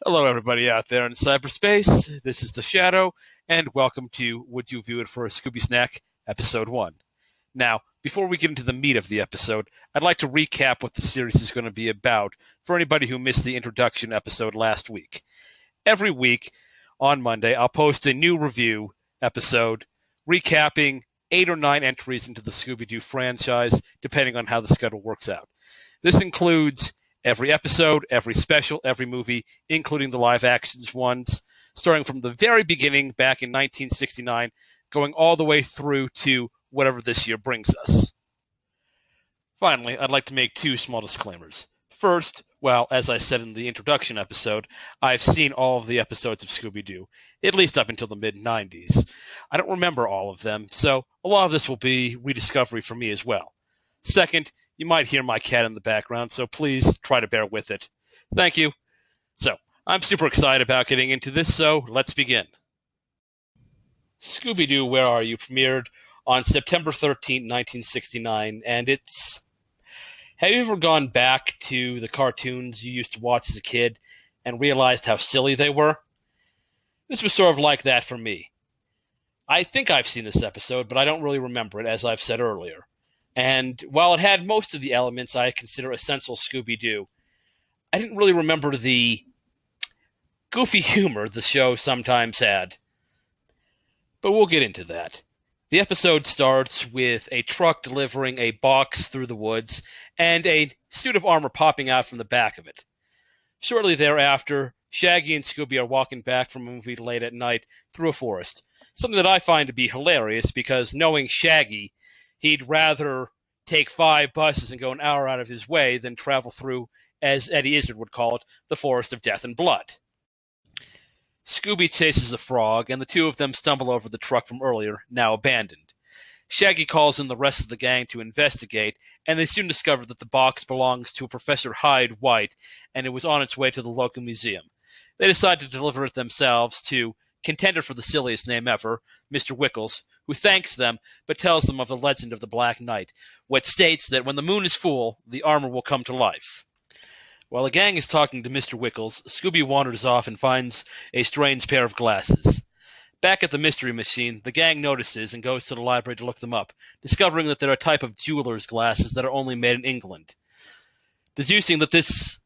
Hello, everybody out there in cyberspace. This is The Shadow, and welcome to Would You View It for a Scooby Snack, Episode 1. Now, before we get into the meat of the episode, I'd like to recap what the series is going to be about for anybody who missed the introduction episode last week. Every week on Monday, I'll post a new review episode recapping 8 or 9 entries into the Scooby Doo franchise, depending on how the schedule works out. This includes every episode, every special, every movie, including the live actions ones, starting from the very beginning back in 1969, going all the way through to whatever this year brings us. Finally, I'd like to make two small disclaimers. First, well, as I said in the introduction episode, I've seen all of the episodes of Scooby Doo, at least up until the mid 90s. I don't remember all of them, so a lot of this will be rediscovery for me as well. Second, you might hear my cat in the background, so please try to bear with it. Thank you. So, I'm super excited about getting into this, so let's begin. Scooby Doo, Where Are You premiered on September 13th, 1969, and it's. Have you ever gone back to the cartoons you used to watch as a kid and realized how silly they were? This was sort of like that for me. I think I've seen this episode, but I don't really remember it, as I've said earlier. And while it had most of the elements I consider essential Scooby Doo, I didn't really remember the goofy humor the show sometimes had. But we'll get into that. The episode starts with a truck delivering a box through the woods and a suit of armor popping out from the back of it. Shortly thereafter, Shaggy and Scooby are walking back from a movie late at night through a forest. Something that I find to be hilarious because knowing Shaggy, he'd rather take 5 buses and go an hour out of his way than travel through, as Eddie Izzard would call it, the forest of death and blood. Scooby chases a frog, and the two of them stumble over the truck from earlier, now abandoned. Shaggy calls in the rest of the gang to investigate, and they soon discover that the box belongs to a Professor Hyde White, and it was on its way to the local museum. They decide to deliver it themselves to contender for the silliest name ever, Mr. Wickles, who thanks them but tells them of the legend of the Black Knight, which states that when the moon is full, the armor will come to life. While the gang is talking to Mr. Wickles, Scooby wanders off and finds a strange pair of glasses. Back at the Mystery Machine, the gang notices and goes to the library to look them up, discovering that they're a type of jeweler's glasses that are only made in England. Deducing that this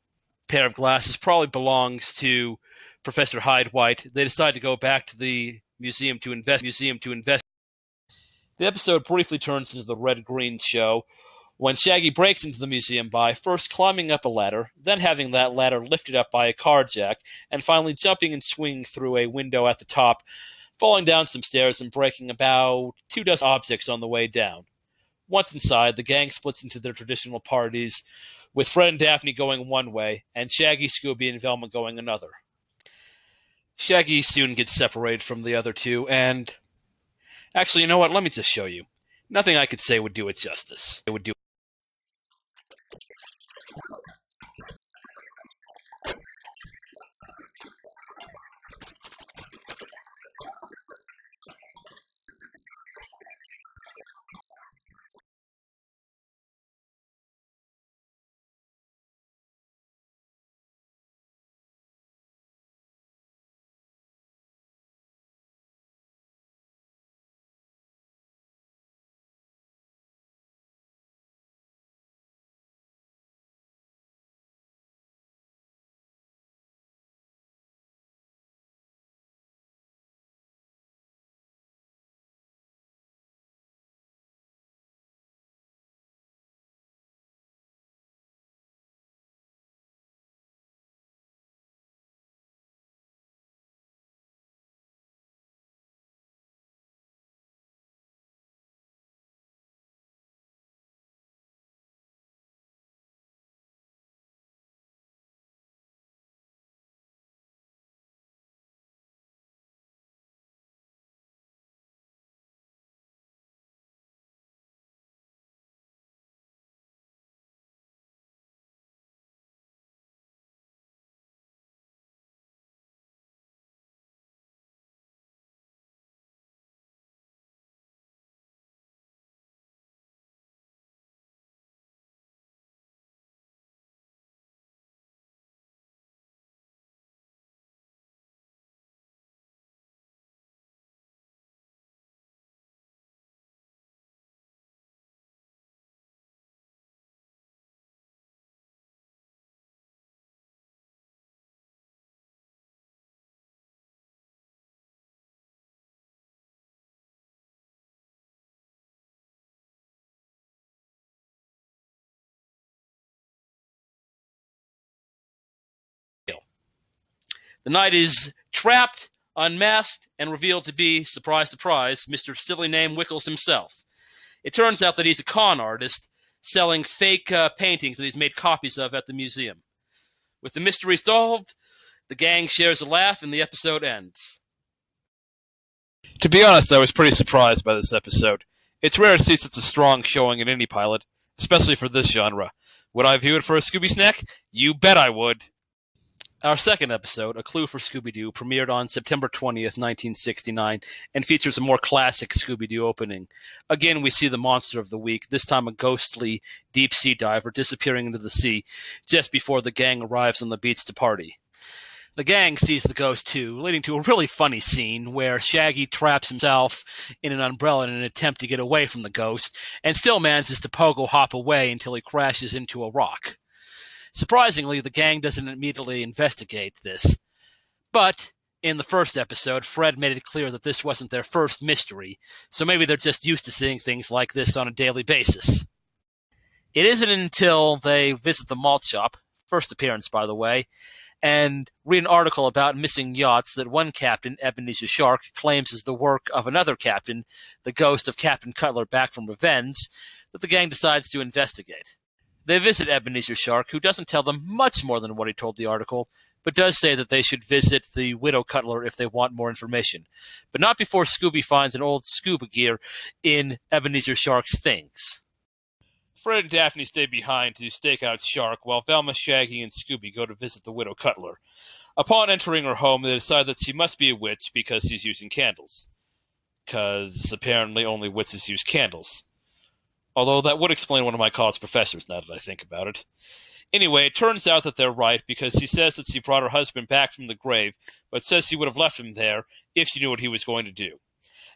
pair of glasses probably belongs to Professor Hyde White, they decide to go back to the museum to invest. The episode briefly turns into the Red Green Show, when Shaggy breaks into the museum by first climbing up a ladder, then having that ladder lifted up by a car jack, and finally jumping and swinging through a window at the top, falling down some stairs and breaking about 2 dozen objects on the way down. Once inside, the gang splits into their traditional parties, with Fred and Daphne going one way, and Shaggy, Scooby, and Velma going another. Shaggy soon gets separated from the other two, and actually, you know what? Let me just show you. Nothing I could say would do it justice. It would do The knight is trapped, unmasked, and revealed to be, surprise, surprise, Mr. Silly Name Wickles himself. It turns out that he's a con artist selling fake paintings that he's made copies of at the museum. With the mystery solved, the gang shares a laugh and the episode ends. To be honest, I was pretty surprised by this episode. It's rare to see such a strong showing in any pilot, especially for this genre. Would I view it for a Scooby snack? You bet I would. Our second episode, A Clue for Scooby-Doo, premiered on September 20th, 1969, and features a more classic Scooby-Doo opening. Again, we see the monster of the week, this time a ghostly deep-sea diver disappearing into the sea just before the gang arrives on the beach to party. The gang sees the ghost too, leading to a really funny scene where Shaggy traps himself in an umbrella in an attempt to get away from the ghost, and still manages to pogo hop away until he crashes into a rock. Surprisingly, the gang doesn't immediately investigate this. But in the first episode, Fred made it clear that this wasn't their first mystery, so maybe they're just used to seeing things like this on a daily basis. It isn't until they visit the malt shop, first appearance by the way, and read an article about missing yachts that one captain, Ebenezer Shark, claims is the work of another captain, the ghost of Captain Cutler back from revenge, that the gang decides to investigate. They visit Ebenezer Shark, who doesn't tell them much more than what he told the article, but does say that they should visit the Widow Cutler if they want more information. But not before Scooby finds an old scuba gear in Ebenezer Shark's things. Fred and Daphne stay behind to stake out Shark, while Velma, Shaggy, and Scooby go to visit the Widow Cutler. Upon entering her home, they decide that she must be a witch because she's using candles. Because apparently only witches use candles. Although that would explain one of my college professors, now that I think about it. Anyway, it turns out that they're right, because she says that she brought her husband back from the grave, but says she would have left him there if she knew what he was going to do.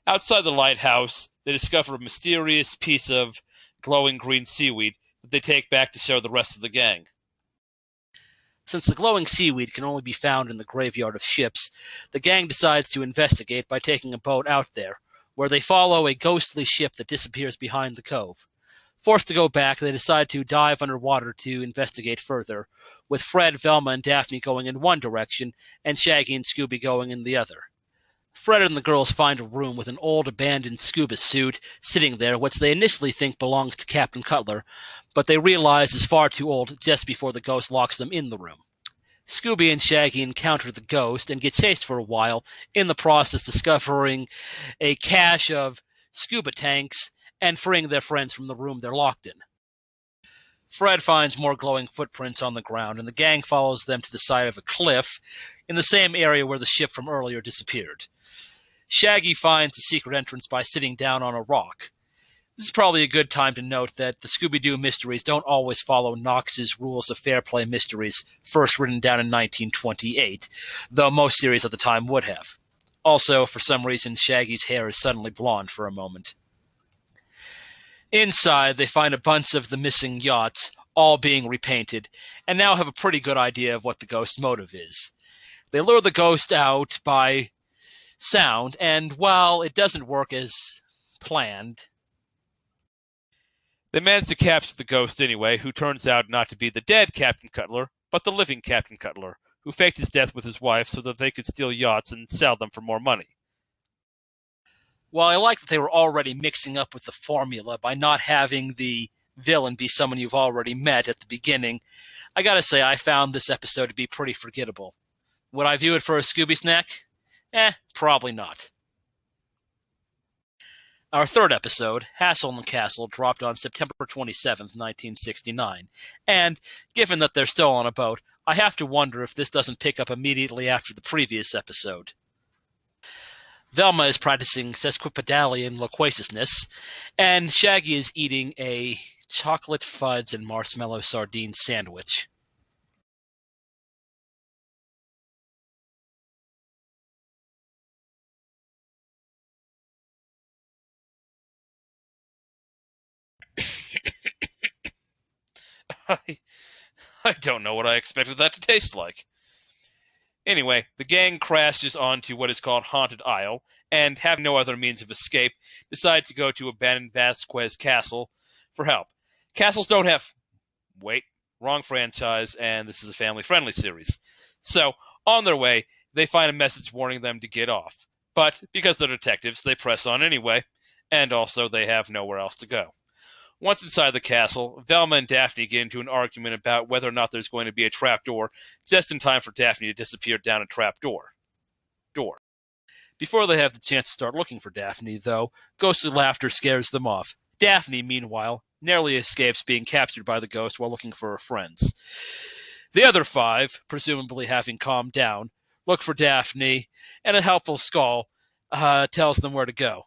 Outside the lighthouse, they discover a mysterious piece of glowing green seaweed that they take back to show the rest of the gang. Since the glowing seaweed can only be found in the graveyard of ships, the gang decides to investigate by taking a boat out there, where they follow a ghostly ship that disappears behind the cove. Forced to go back, they decide to dive underwater to investigate further, with Fred, Velma, and Daphne going in one direction, and Shaggy and Scooby going in the other. Fred and the girls find a room with an old abandoned scuba suit sitting there, which they initially think belongs to Captain Cutler, but they realize is far too old just before the ghost locks them in the room. Scooby and Shaggy encounter the ghost and get chased for a while, in the process discovering a cache of scuba tanks and freeing their friends from the room they're locked in. Fred finds more glowing footprints on the ground, and the gang follows them to the side of a cliff in the same area where the ship from earlier disappeared. Shaggy finds a secret entrance by sitting down on a rock. This is probably a good time to note that the Scooby-Doo mysteries don't always follow Knox's Rules of Fair Play mysteries, first written down in 1928, though most series at the time would have. Also, for some reason, Shaggy's hair is suddenly blonde for a moment. Inside, they find a bunch of the missing yachts, all being repainted, and now have a pretty good idea of what the ghost's motive is. They lure the ghost out by sound, and while it doesn't work as planned, they manage to capture the ghost anyway, who turns out not to be the dead Captain Cutler, but the living Captain Cutler, who faked his death with his wife so that they could steal yachts and sell them for more money. While I like that they were already mixing up with the formula by not having the villain be someone you've already met at the beginning, I gotta say I found this episode to be pretty forgettable. Would I view it for a Scooby snack? Probably not. Our third episode, Hassle in the Castle, dropped on September 27th, 1969, and, given that they're still on a boat, I have to wonder if this doesn't pick up immediately after the previous episode. Velma is practicing sesquipedalian loquaciousness, and Shaggy is eating a chocolate fudge and marshmallow sardine sandwich. I don't know what I expected that to taste like. Anyway, the gang crashes onto what is called Haunted Isle, and having no other means of escape, decide to go to abandoned Vasquez Castle for help. Castles don't have... Wait, wrong franchise, and this is a family-friendly series. So, on their way, they find a message warning them to get off. But because they're detectives, they press on anyway, and also they have nowhere else to go. Once inside the castle, Velma and Daphne get into an argument about whether or not there's going to be a trapdoor, just in time for Daphne to disappear down a trapdoor. Before they have the chance to start looking for Daphne, though, ghostly laughter scares them off. Daphne, meanwhile, narrowly escapes being captured by the ghost while looking for her friends. The other five, presumably having calmed down, look for Daphne, and a helpful Skull tells them where to go.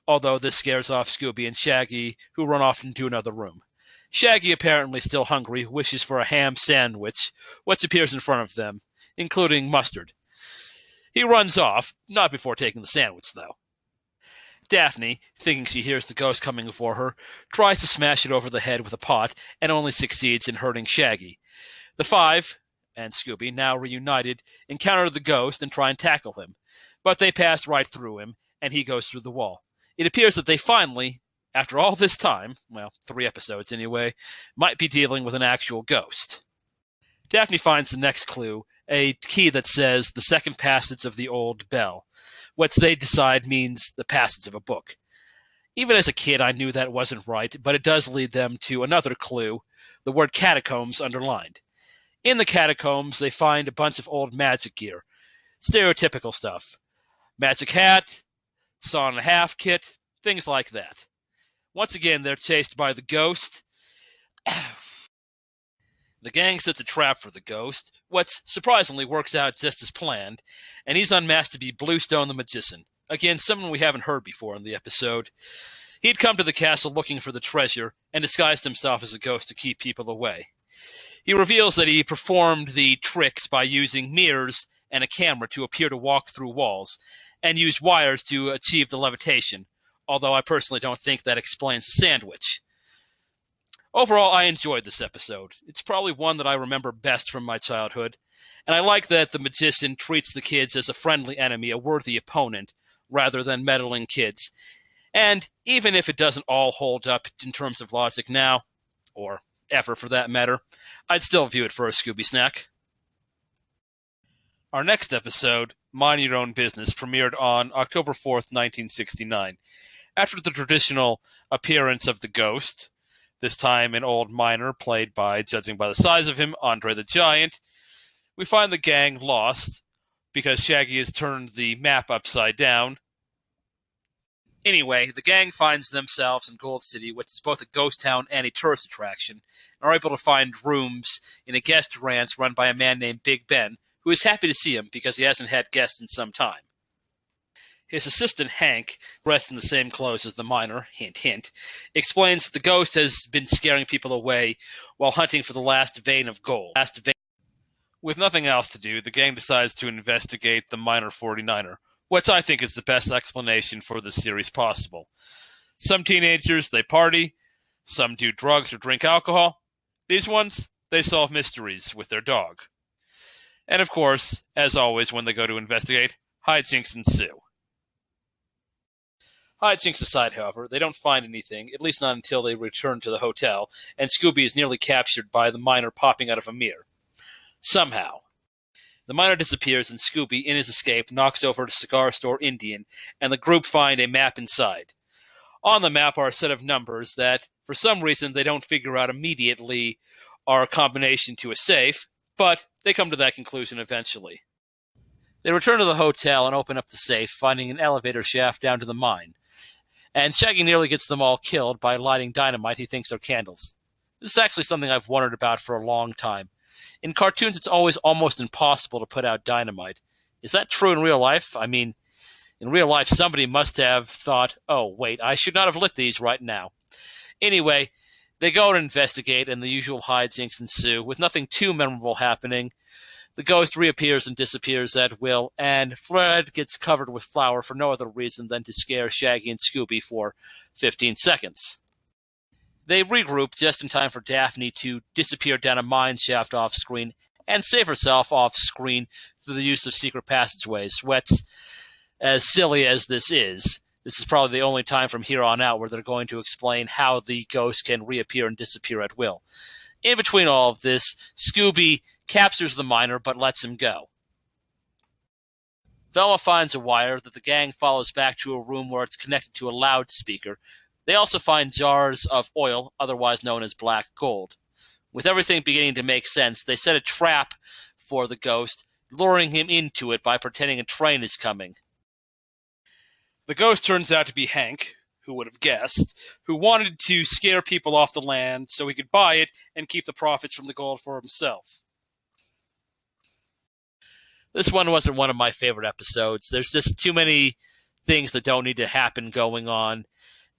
Although this scares off Scooby and Shaggy, who run off into another room. Shaggy, apparently still hungry, wishes for a ham sandwich, which appears in front of them, including mustard. He runs off, not before taking the sandwich, though. Daphne, thinking she hears the ghost coming for her, tries to smash it over the head with a pot and only succeeds in hurting Shaggy. The five, and Scooby, now reunited, encounter the ghost and try and tackle him, but they pass right through him, and he goes through the wall. It appears that they finally, after all this time, well, 3 episodes anyway, might be dealing with an actual ghost. Daphne finds the next clue, a key that says the second passage of the old bell, which they decide means the passage of a book. Even as a kid, I knew that wasn't right, but it does lead them to another clue, the word catacombs underlined. In the catacombs, they find a bunch of old magic gear, stereotypical stuff. Magic hat, saw and a half kit, things like that. Once again, they're chased by the ghost. The gang sets a trap for the ghost, which surprisingly works out just as planned, and he's unmasked to be Bluestone the Magician. Again, someone we haven't heard before in the episode. He'd come to the castle looking for the treasure, and disguised himself as a ghost to keep people away. He reveals that he performed the tricks by using mirrors and a camera to appear to walk through walls, and used wires to achieve the levitation, although I personally don't think that explains the sandwich. Overall, I enjoyed this episode. It's probably one that I remember best from my childhood, and I like that the magician treats the kids as a friendly enemy, a worthy opponent, rather than meddling kids. And even if it doesn't all hold up in terms of logic now, or ever for that matter, I'd still view it for a Scooby snack. Our next episode, Mind Your Own Business, premiered on October 4th, 1969. After the traditional appearance of the ghost, this time an old miner played by, judging by the size of him, Andre the Giant, we find the gang lost because Shaggy has turned the map upside down. Anyway, the gang finds themselves in Gold City, which is both a ghost town and a tourist attraction, and are able to find rooms in a guest ranch run by a man named Big Ben, who is happy to see him because he hasn't had guests in some time. His assistant, Hank, dressed in the same clothes as the miner, hint, hint, explains that the ghost has been scaring people away while hunting for the last vein of gold. With nothing else to do, the gang decides to investigate the miner 49er, which I think is the best explanation for the series possible. Some teenagers, they party. Some do drugs or drink alcohol. These ones, they solve mysteries with their dog. And of course, as always when they go to investigate, hijinks ensue. Hijinks aside, however, they don't find anything, at least not until they return to the hotel, and Scooby is nearly captured by the miner popping out of a mirror. Somehow. The miner disappears, and Scooby, in his escape, knocks over a cigar store Indian, and the group find a map inside. On the map are a set of numbers that, for some reason, they don't figure out immediately are a combination to a safe, but they come to that conclusion eventually. They return to the hotel and open up the safe, finding an elevator shaft down to the mine. And Shaggy nearly gets them all killed by lighting dynamite he thinks are candles. This is actually something I've wondered about for a long time. In cartoons, it's always almost impossible to put out dynamite. Is that true in real life? I mean, in real life, somebody must have thought, oh, wait, I should not have lit these right now. Anyway, they go and investigate, and the usual hijinks ensue, with nothing too memorable happening. The ghost reappears and disappears at will, and Fred gets covered with flour for no other reason than to scare Shaggy and Scooby for 15 seconds. They regroup just in time for Daphne to disappear down a mine shaft off-screen and save herself off-screen through the use of secret passageways, which, as silly as this is probably the only time from here on out where they're going to explain how the ghost can reappear and disappear at will. In between all of this, Scooby captures the miner but lets him go. Velma finds a wire that the gang follows back to a room where it's connected to a loudspeaker. They also find jars of oil, otherwise known as black gold. With everything beginning to make sense, they set a trap for the ghost, luring him into it by pretending a train is coming. The ghost turns out to be Hank, who would have guessed, who wanted to scare people off the land so he could buy it and keep the profits from the gold for himself. This one wasn't one of my favorite episodes. There's just too many things that don't need to happen going on,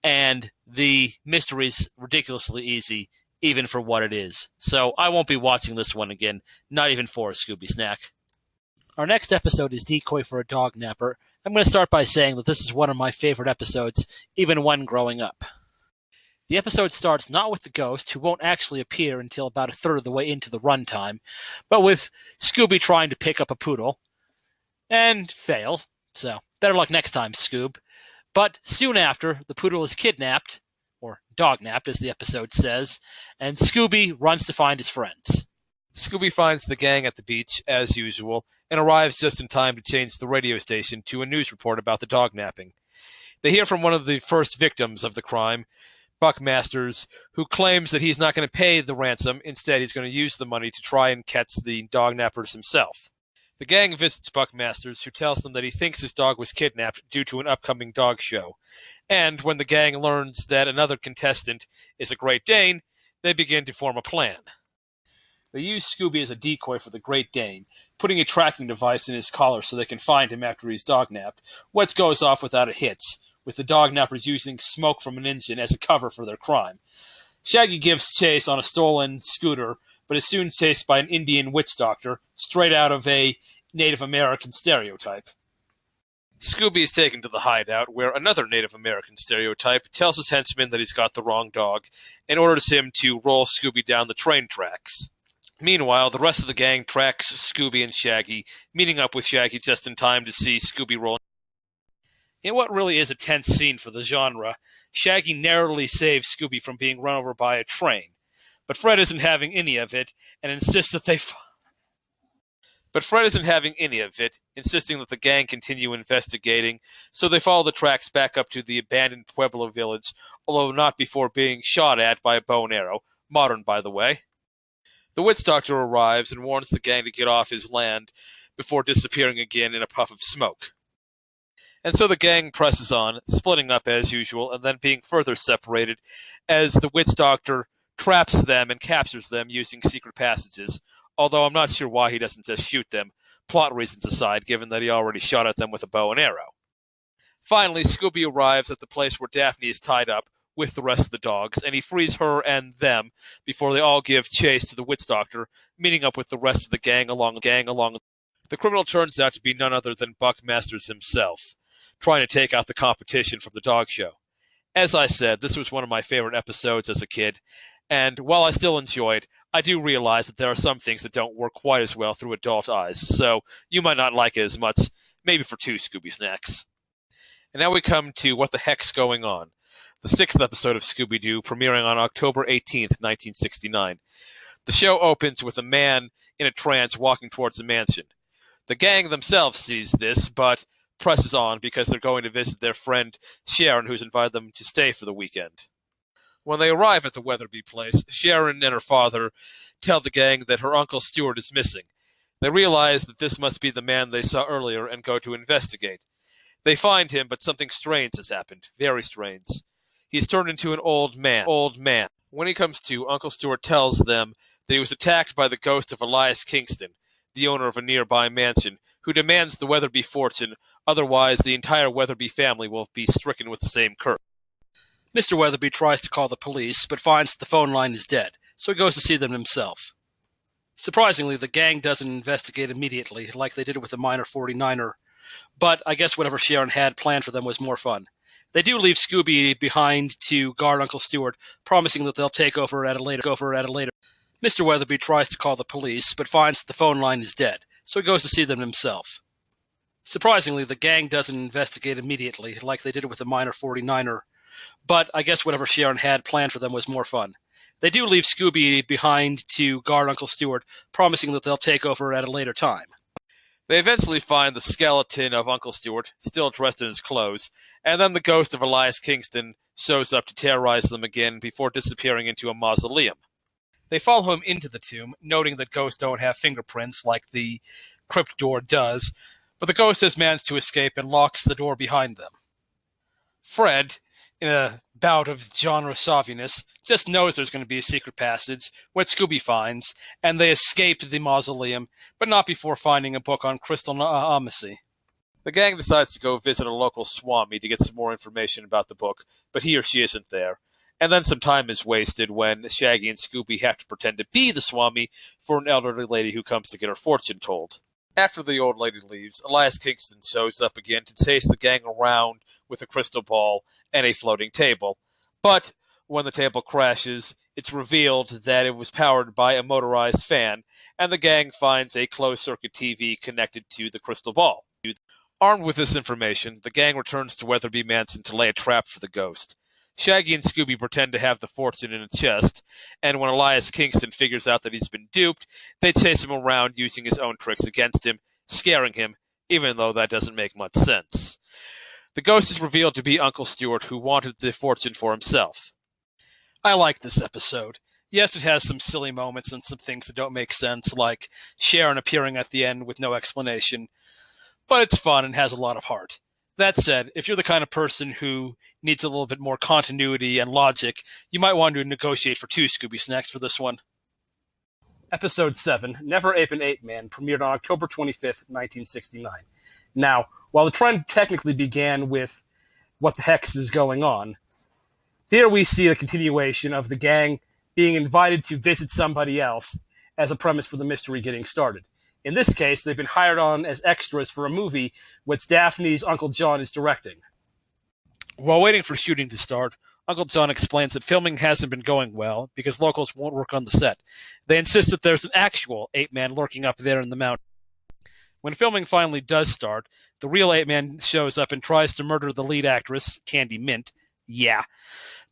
and the mystery's ridiculously easy, even for what it is. So I won't be watching this one again, not even for a Scooby snack. Our next episode is Decoy for a Dog Napper. I'm going to start by saying that this is one of my favorite episodes, even when growing up. The episode starts not with the ghost, who won't actually appear until about a third of the way into the runtime, but with Scooby trying to pick up a poodle, and fail, so better luck next time, Scoob. But soon after, the poodle is kidnapped, or dognapped as the episode says, and Scooby runs to find his friends. Scooby finds the gang at the beach, as usual, and arrives just in time to change the radio station to a news report about the dognapping. They hear from one of the first victims of the crime, Buck Masters, who claims that he's not going to pay the ransom. Instead, he's going to use the money to try and catch the dognappers himself. The gang visits Buck Masters, who tells them that he thinks his dog was kidnapped due to an upcoming dog show. And when the gang learns that another contestant is a Great Dane, they begin to form a plan. They use Scooby as a decoy for the Great Dane, putting a tracking device in his collar so they can find him after he's dognapped, which goes off without a hitch, with the dognappers using smoke from an engine as a cover for their crime. Shaggy gives chase on a stolen scooter, but is soon chased by an Indian witch doctor, straight out of a Native American stereotype. Scooby is taken to the hideout, where another Native American stereotype tells his henchman that he's got the wrong dog, and orders him to roll Scooby down the train tracks. Meanwhile, the rest of the gang tracks Scooby and Shaggy, meeting up with Shaggy just in time to see Scooby roll. In what really is a tense scene for the genre, Shaggy narrowly saves Scooby from being run over by a train. But Fred isn't having any of it, and insists that insisting that the gang continue investigating, so they follow the tracks back up to the abandoned Pueblo village, although not before being shot at by a bow and arrow, modern by the way. The witch doctor arrives and warns the gang to get off his land before disappearing again in a puff of smoke. And so the gang presses on, splitting up as usual, and then being further separated as the witch doctor traps them and captures them using secret passages, although I'm not sure why he doesn't just shoot them, plot reasons aside, given that he already shot at them with a bow and arrow. Finally, Scooby arrives at the place where Daphne is tied up with the rest of the dogs, and he frees her and them before they all give chase to the witch doctor, meeting up with the rest of the gang along. The criminal turns out to be none other than Buck Masters himself, trying to take out the competition from the dog show. As I said, this was one of my favorite episodes as a kid, and while I still enjoy it, I do realize that there are some things that don't work quite as well through adult eyes, so you might not like it as much, maybe for 2 Scooby snacks. And now we come to What the Heck's Going On, the 6th episode of Scooby-Doo, premiering on October 18th, 1969. The show opens with a man in a trance walking towards the mansion. The gang themselves sees this, but presses on because they're going to visit their friend Sharon, who's invited them to stay for the weekend. When they arrive at the Weatherby place, Sharon and her father tell the gang that her Uncle Stuart is missing. They realize that this must be the man they saw earlier and go to investigate. They find him, but something strange has happened. Very strange. He's turned into an old man. When he comes to, Uncle Stuart tells them that he was attacked by the ghost of Elias Kingston, the owner of a nearby mansion, who demands the Weatherby fortune, otherwise the entire Weatherby family will be stricken with the same curse. Mr. Weatherby tries to call the police, but finds that the phone line is dead, so he goes to see them himself. Surprisingly, the gang doesn't investigate immediately, like they did with the minor 49er, but I guess whatever Sharon had planned for them was more fun. They do leave Scooby behind to guard Uncle Stuart, promising that they'll take over at a later. Mr. Weatherby tries to call the police, but finds that the phone line is dead, so he goes to see them himself. Surprisingly, the gang doesn't investigate immediately, like they did with the minor 49er, but I guess whatever Sharon had planned for them was more fun. They do leave Scooby behind to guard Uncle Stuart, promising that they'll take over at a later time. They eventually find the skeleton of Uncle Stewart, still dressed in his clothes, and then the ghost of Elias Kingston shows up to terrorize them again before disappearing into a mausoleum. They follow him into the tomb, noting that ghosts don't have fingerprints like the crypt door does, but the ghost has managed to escape and locks the door behind them. Fred, in a bout of genre savviness, just knows there's going to be a secret passage, which Scooby finds, and they escape the mausoleum, but not before finding a book on crystal omacy. The gang decides to go visit a local swami to get some more information about the book, but he or she isn't there. And then some time is wasted when Shaggy and Scooby have to pretend to be the swami for an elderly lady who comes to get her fortune told. After the old lady leaves, Elias Kingston shows up again to chase the gang around with a crystal ball and a floating table. But when the table crashes, it's revealed that it was powered by a motorized fan, and the gang finds a closed-circuit TV connected to the crystal ball. Armed with this information, the gang returns to Weatherby Mansion to lay a trap for the ghost. Shaggy and Scooby pretend to have the fortune in a chest, and when Elias Kingston figures out that he's been duped, they chase him around using his own tricks against him, scaring him, even though that doesn't make much sense. The ghost is revealed to be Uncle Stewart, who wanted the fortune for himself. I like this episode. Yes, it has some silly moments and some things that don't make sense, like Sharon appearing at the end with no explanation, but it's fun and has a lot of heart. That said, if you're the kind of person who needs a little bit more continuity and logic, you might want to negotiate for 2 Scooby Snacks for this one. Episode 7, Never Ape an Ape Man, premiered on October 25th, 1969. Now, while the trend technically began with What the Hex is Going On, here we see a continuation of the gang being invited to visit somebody else as a premise for the mystery getting started. In this case, they've been hired on as extras for a movie which Daphne's Uncle John is directing. While waiting for shooting to start, Uncle John explains that filming hasn't been going well because locals won't work on the set. They insist that there's an actual ape-man lurking up there in the mountain. When filming finally does start, the real ape-man shows up and tries to murder the lead actress, Candy Mint,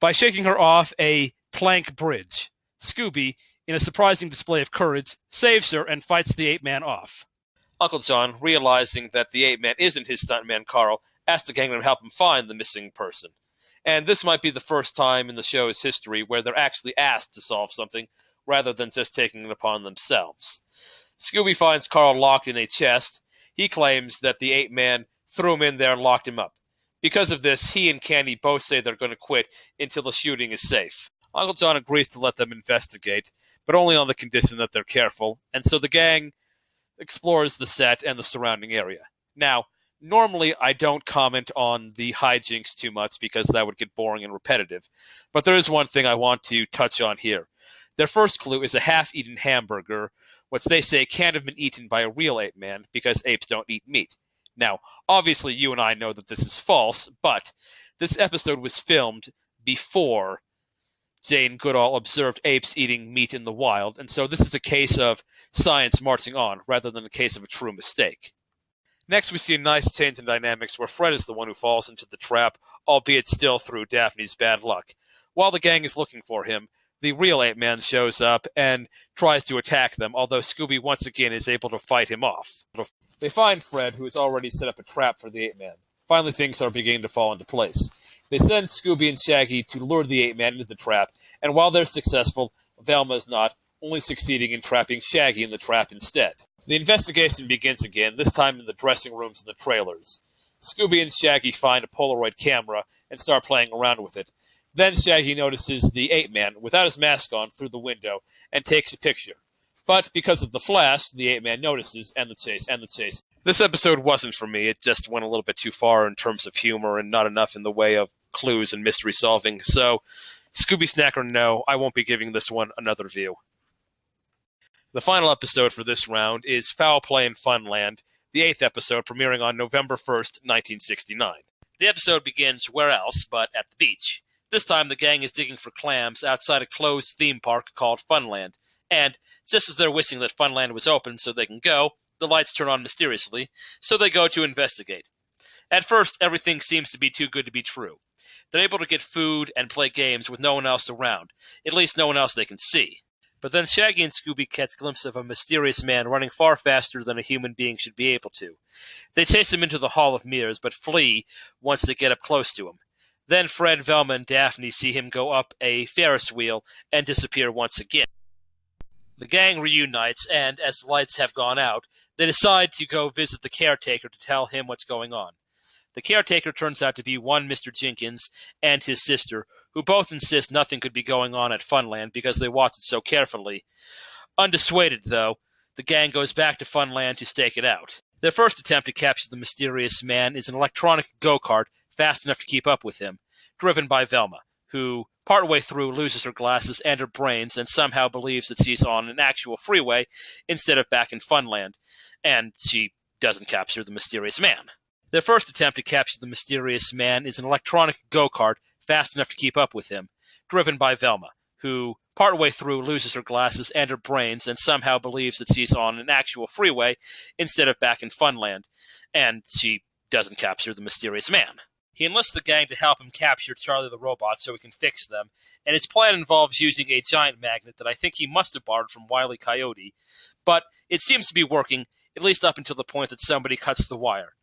by shaking her off a plank bridge. Scooby, in a surprising display of courage, saves her and fights the ape-man off. Uncle John, realizing that the ape-man isn't his stuntman Carl, asks the gang to help him find the missing person. And this might be the first time in the show's history where they're actually asked to solve something, rather than just taking it upon themselves. Scooby finds Carl locked in a chest. He claims that the ape-man threw him in there and locked him up. Because of this, he and Candy both say they're going to quit until the shooting is safe. Uncle John agrees to let them investigate, but only on the condition that they're careful, and so the gang explores the set and the surrounding area. Now, normally I don't comment on the hijinks too much because that would get boring and repetitive, but there is one thing I want to touch on here. Their first clue is a half-eaten hamburger, which they say can't have been eaten by a real ape-man because apes don't eat meat. Now, obviously you and I know that this is false, but this episode was filmed before Jane Goodall observed apes eating meat in the wild, and so this is a case of science marching on rather than a case of a true mistake. Next, we see a nice change in dynamics where Fred is the one who falls into the trap, albeit still through Daphne's bad luck. While the gang is looking for him, the real ape-man shows up and tries to attack them, although Scooby once again is able to fight him off. They find Fred, who has already set up a trap for the ape-man. Finally, things are beginning to fall into place. They send Scooby and Shaggy to lure the ape-man into the trap, and while they're successful, Velma is not, only succeeding in trapping Shaggy in the trap instead. The investigation begins again, this time in the dressing rooms and the trailers. Scooby and Shaggy find a Polaroid camera and start playing around with it. Then Shaggy notices the ape-man without his mask on through the window and takes a picture. But because of the flash, the ape-man notices and the chase. This episode wasn't for me. It just went a little bit too far in terms of humor and not enough in the way of clues and mystery solving. So, Scooby Snacker, no, I won't be giving this one another view. The final episode for this round is Foul Play in Funland, the 8th episode premiering on November 1st, 1969. The episode begins where else but at the beach. This time the gang is digging for clams outside a closed theme park called Funland, and just as they're wishing that Funland was open so they can go, the lights turn on mysteriously, so they go to investigate. At first, everything seems to be too good to be true. They're able to get food and play games with no one else around, at least no one else they can see. But then Shaggy and Scooby catch a glimpse of a mysterious man running far faster than a human being should be able to. They chase him into the Hall of Mirrors, but flee once they get up close to him. Then Fred, Velma, and Daphne see him go up a Ferris wheel and disappear once again. The gang reunites, and as the lights have gone out, they decide to go visit the caretaker to tell him what's going on. The caretaker turns out to be one Mr. Jenkins and his sister, who both insist nothing could be going on at Funland because they watch it so carefully. Undissuaded, though, the gang goes back to Funland to stake it out. Their first attempt to capture the mysterious man is an electronic go-kart fast enough to keep up with him, driven by Velma, who partway through loses her glasses and her brains and somehow believes that she's on an actual freeway instead of back in Funland, and she doesn't capture the mysterious man. Their first attempt to capture the mysterious man is an electronic go-kart fast enough to keep up with him, driven by Velma, who partway through loses her glasses and her brains and somehow believes that she's on an actual freeway instead of back in Funland, and she doesn't capture the mysterious man. He enlists the gang to help him capture Charlie the Robot so he can fix them, and his plan involves using a giant magnet that I think he must have borrowed from Wile E. Coyote, but it seems to be working, at least up until the point that somebody cuts the wire.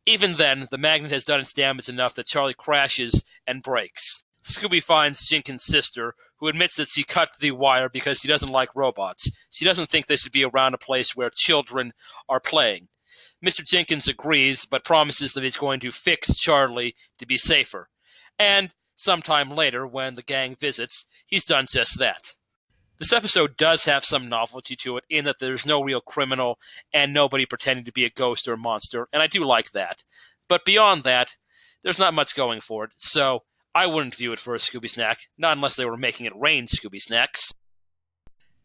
Even then, the magnet has done its damage enough that Charlie crashes and breaks. Scooby finds Jenkins' sister, who admits that she cut the wire because she doesn't like robots. She doesn't think they should be around a place where children are playing. Mr. Jenkins agrees, but promises that he's going to fix Charlie to be safer. And sometime later, when the gang visits, he's done just that. This episode does have some novelty to it in that there's no real criminal and nobody pretending to be a ghost or a monster, and I do like that. But beyond that, there's not much going for it, so I wouldn't view it for a Scooby snack, not unless they were making it rain Scooby snacks.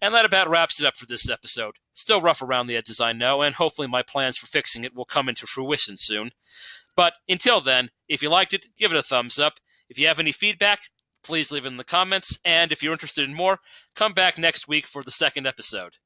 And that about wraps it up for this episode. Still rough around the edges, I know, and hopefully my plans for fixing it will come into fruition soon. But until then, if you liked it, give it a thumbs up. If you have any feedback, please leave it in the comments, and if you're interested in more, come back next week for the second episode.